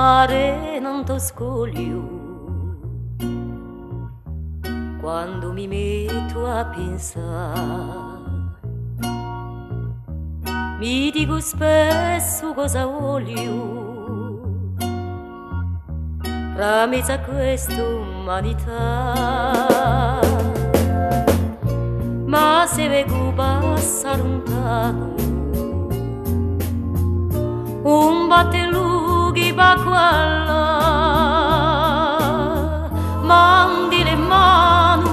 mare non to scoglio quando mi metto a pensare. Mi dico spesso cosa voglio fra mezzo a questa umanità, ma se vedo passare lontano un battelughi va qua là, mandi le mani,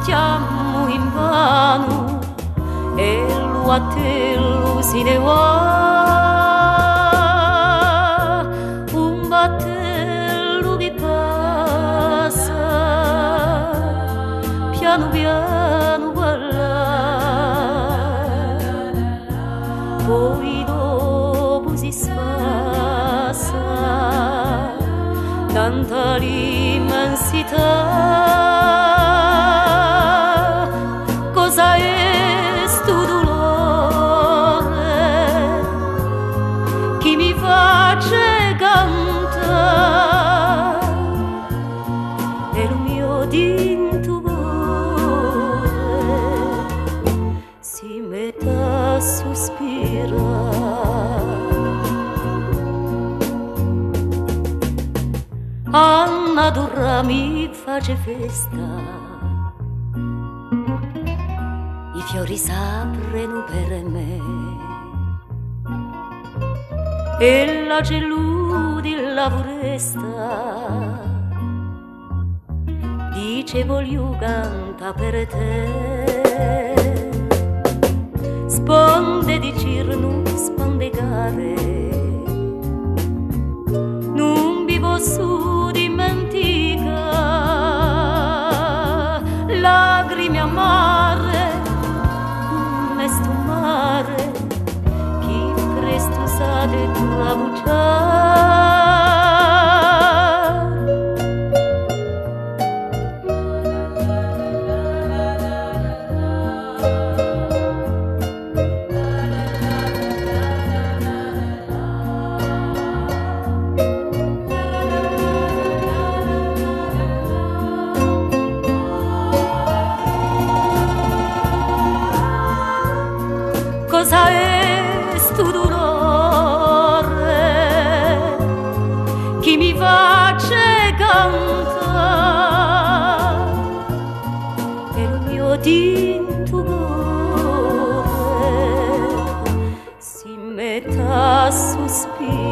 chiamo in vano e lo a te lo si ne va. Un battelughi passa piano piano qua là, poi si sfassa tanta l'immensità. Cosa è sto dolore che mi face cantare e il mio dinto cuore si mette a sospirare. Anna Durra mi face festa, i fiori s'aprono per me e la geludi la foresta dice voglio canta per te. Sponde di cirno, sponde gare, non vi posso dimentica, lacrime amare, come sto mare, chi presto sa di trabucciare. Cosa è sto dolore che mi face cantare e il mio tinto cuore si mette a sospirare.